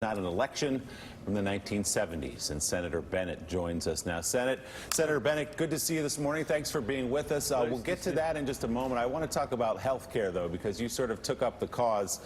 Not an election from the 1970s, and Senator Bennet joins us now. Senator Bennet, good to see you this morning. Thanks for being with us. We'll get to that in just a moment. I want to talk about health care, though, because you sort of took up the cause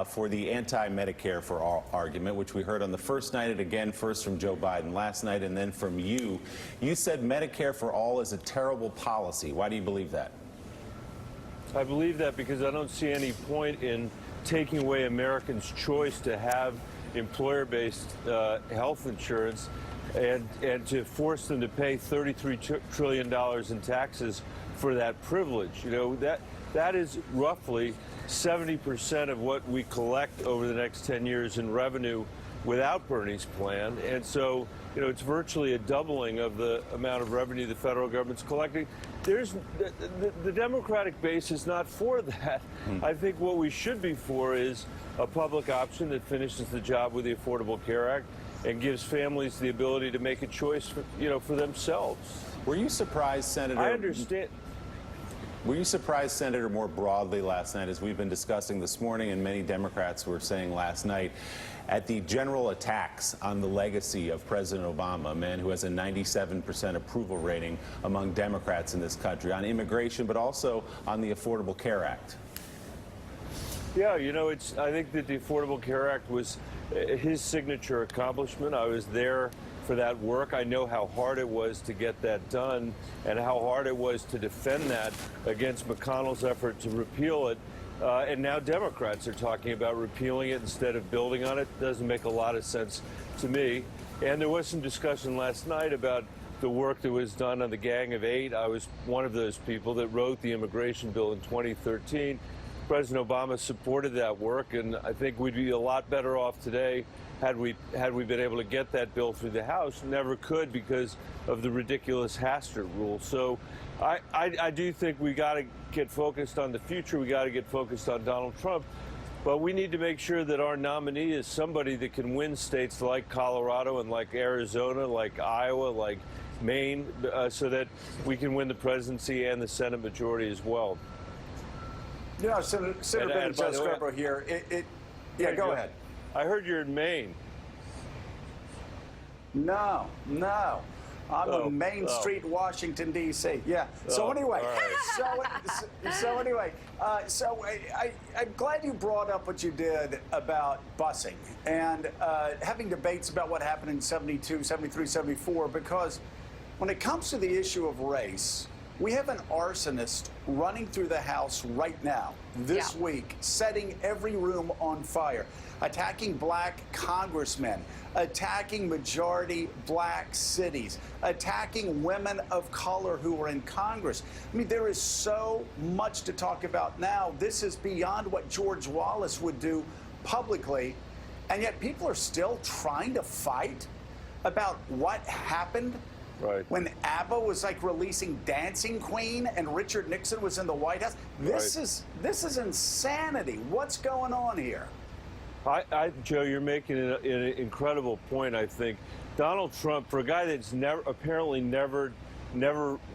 for the anti-Medicare for all argument, which we heard on the first night, and again, first from Joe Biden last night, and then from you. You said Medicare for all is a terrible policy. Why do you believe that? I believe that because I don't see any point in taking away Americans' choice to have employer-based health insurance and to force them to pay $33 trillion in taxes for that privilege. You know, that is roughly 70% of what we collect over the next 10 years in revenue without Bernie's plan. And so, you know, it's virtually a doubling of the amount of revenue the federal government's collecting. The Democratic base is not for that. I think what we should be for is a public option that finishes the job with the Affordable Care Act and gives families the ability to make a choice for themselves. Were you surprised, Senator? I understand. Were you surprised, Senator, more broadly last night, as we've been discussing this morning and many Democrats were saying last night, at the general attacks on the legacy of President Obama, a man who has a 97% approval rating among Democrats in this country, on immigration, but also on the Affordable Care Act? Yeah, you know, I think that the Affordable Care Act was his signature accomplishment. I was there for that work. I know how hard it was to get that done and how hard it was to defend that against McConnell's effort to repeal it. And now Democrats are talking about repealing it instead of building on it. Doesn't make a lot of sense to me. And there was some discussion last night about the work that was done on the Gang of Eight. I was one of those people that wrote the immigration bill in 2013. President Obama supported that work, and I think we'd be a lot better off today had we been able to get that bill through the House. Never could because of the ridiculous Hastert rule. So I do think we got to get focused on the future. We got to get focused on Donald Trump. But we need to make sure that our nominee is somebody that can win states like Colorado and like Arizona, like Iowa, like Maine, so that we can win the presidency and the Senate majority as well. You know, Senator Bennet, Joe Scarborough here. Go ahead. I heard you're in Maine. No. I'm on Main Street, Washington, D.C. Yeah. So anyway, I'm glad you brought up what you did about busing and having debates about what happened in 72, 73, 74, because when it comes to the issue of race, we have an arsonist running through the House right now, this week, setting every room on fire, attacking black congressmen, attacking majority black cities, attacking women of color who are in Congress. I mean, there is so much to talk about now. This is beyond what George Wallace would do publicly, and yet people are still trying to fight about what happened. Right. When ABBA was like releasing Dancing Queen and Richard Nixon was in the White House. This is insanity. What's going on here? Joe, you're making an incredible point, I think. Donald Trump, for a guy that's apparently never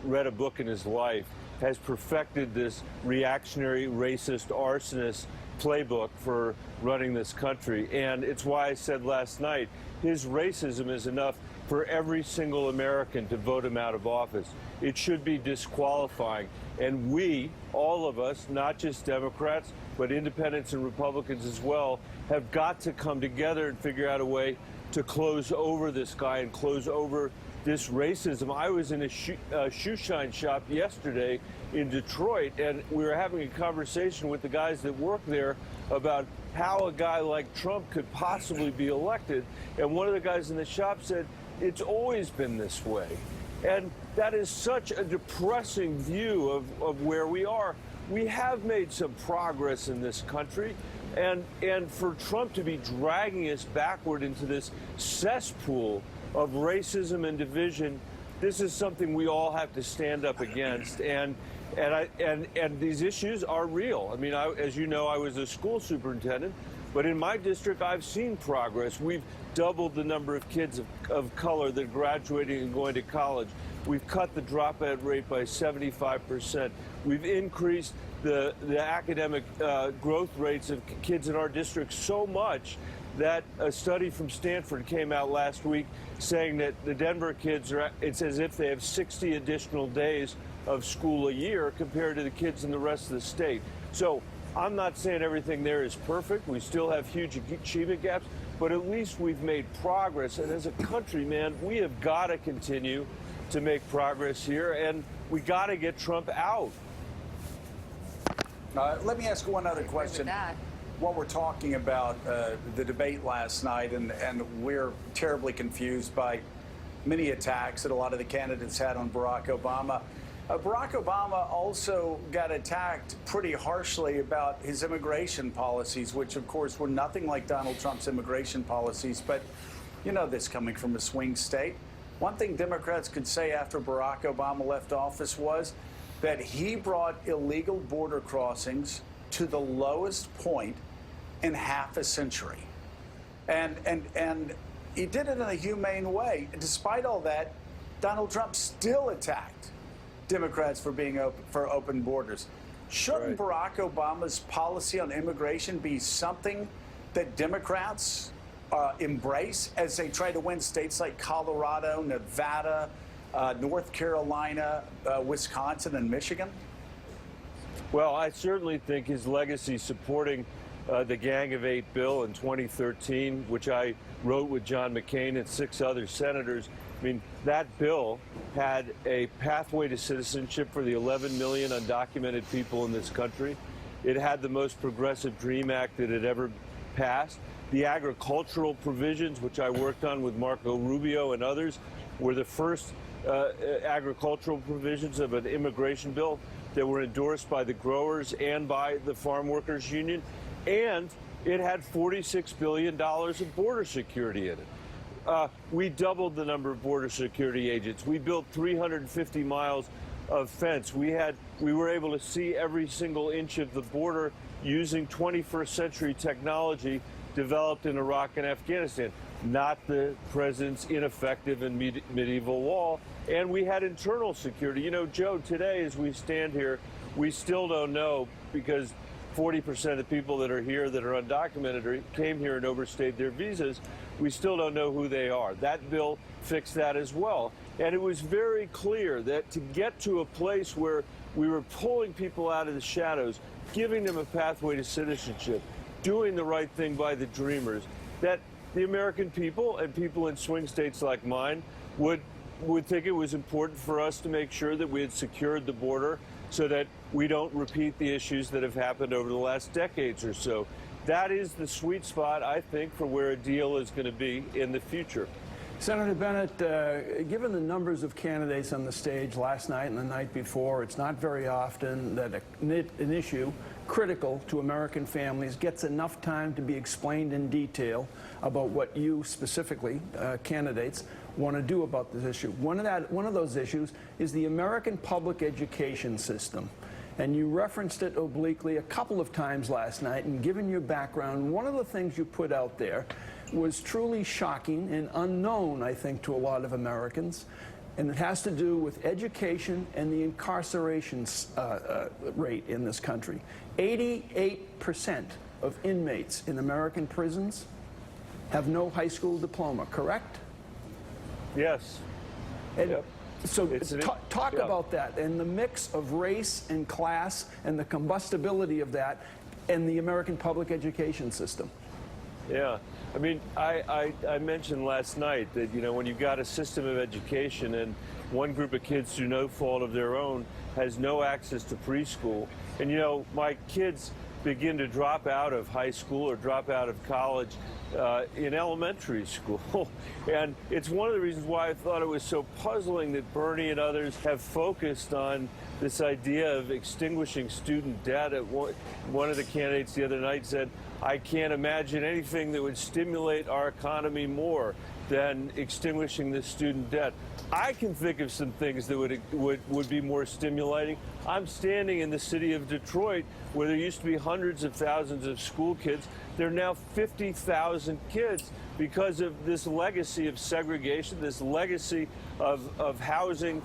read a book in his life, has perfected this reactionary, racist, arsonist playbook for running this country. And it's why I said last night, his racism is enough for every single American to vote him out of office. It should be disqualifying. And we, all of us, not just Democrats, but independents and Republicans as well, have got to come together and figure out a way to close over this guy and close over this racism. I was in a shoe shine shop yesterday in Detroit, and we were having a conversation with the guys that work there about how a guy like Trump could possibly be elected. And one of the guys in the shop said, it's always been this way. And that is such a depressing view of where we are. We have made some progress in this country, and for Trump to be dragging us backward into this cesspool of racism and division, this is something we all have to stand up against. And these issues are real. I mean, as you know, I was a school superintendent, but in my district, I've seen progress. We've doubled the number of kids of color that are graduating and going to college. We've cut the dropout rate by 75%. We've increased the academic growth rates of kids in our district so much that a study from Stanford came out last week saying that the Denver kids it's as if they have 60 additional days of school a year compared to the kids in the rest of the state. So I'm not saying everything there is perfect. We still have huge achievement gaps, but at least we've made progress. And as a country, man, we have got to continue to make progress here, and we got to get Trump out. Let me ask one other question. What we're talking about the debate last night, and we're terribly confused by many attacks that a lot of the candidates had on Barack Obama. Barack Obama also got attacked pretty harshly about his immigration policies, which, of course, were nothing like Donald Trump's immigration policies. But you know this coming from a swing state. One thing Democrats could say after Barack Obama left office was that he brought illegal border crossings to the lowest point in half a century. And he did it in a humane way. Despite all that, Donald Trump still attacked Democrats for being for open borders. Shouldn't Barack Obama's policy on immigration be something that Democrats embrace as they try to win states like Colorado, Nevada, North Carolina, Wisconsin, and Michigan? Well, I certainly think his legacy supporting the Gang of Eight bill in 2013, which I wrote with John McCain and 6 other senators. I mean, that bill had a pathway to citizenship for the 11 million undocumented people in this country. It had the most progressive DREAM Act that had ever passed. The agricultural provisions, which I worked on with Marco Rubio and others, were the first agricultural provisions of an immigration bill that were endorsed by the growers and by the Farm Workers Union. And it had $46 billion of border security in it. We doubled the number of border security agents. We built 350 miles of fence. We were able to see every single inch of the border using 21st century technology developed in Iraq and Afghanistan, not the president's ineffective and medieval wall. And we had internal security. You know, Joe, today as we stand here, we still don't know, because 40% of the people that are here that are undocumented came here and overstayed their visas. We still don't know who they are. That bill fixed that as well. And it was very clear that to get to a place where we were pulling people out of the shadows, giving them a pathway to citizenship, doing the right thing by the dreamers, that the American people and people in swing states like mine would think it was important for us to make sure that we had secured the border so that we don't repeat the issues that have happened over the last decades or so. That is the sweet spot, I think, for where a deal is going to be in the future. Senator Bennet, given the numbers of candidates on the stage last night and the night before, it's not very often that an issue critical to American families gets enough time to be explained in detail about what you specifically, candidates, want to do about this issue. One of those issues is the American public education system. And you referenced it obliquely a couple of times last night, and given your background, one of the things you put out there was truly shocking and unknown, I think, to a lot of Americans. And it has to do with education and the incarceration rate in this country. 88% of inmates in American prisons have no high school diploma, correct? Yes. And yep. So talk about that and the mix of race and class and the combustibility of that and the American public education system. Yeah. I mean, I mentioned last night that, you know, when you've got a system of education and one group of kids through no fault of their own has no access to preschool, and, you know, my kids begin to drop out of high school or drop out of college in elementary school. And it's one of the reasons why I thought it was so puzzling that Bernie and others have focused on this idea of extinguishing student debt. One of the candidates the other night said, I can't imagine anything that would stimulate our economy more than extinguishing the student debt. I can think of some things that would be more stimulating. I'm standing in the city of Detroit where there used to be hundreds of thousands of school kids. There are now 50,000 kids because of this legacy of segregation, this legacy of housing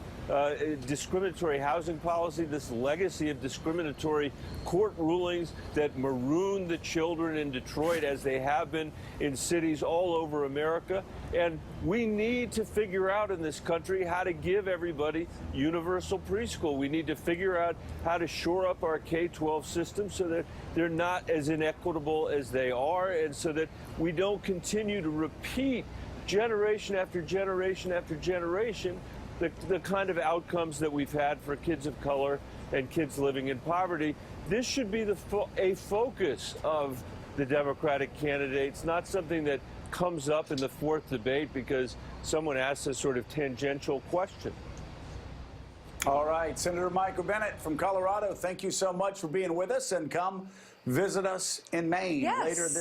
discriminatory housing policy, this legacy of discriminatory court rulings that maroon the children in Detroit as they have been in cities all over America. And we need to figure out in this country how to give everybody universal preschool. We need to figure out how to shore up our K-12 system so that they're not as inequitable as they are, and so that we don't continue to repeat generation after generation after generation the kind of outcomes that we've had for kids of color and kids living in poverty. This should be a focus of the Democratic candidates, not something that comes up in the fourth debate because someone asks a sort of tangential question. All right, Senator Michael Bennet from Colorado, thank you so much for being with us, and come visit us in Maine later this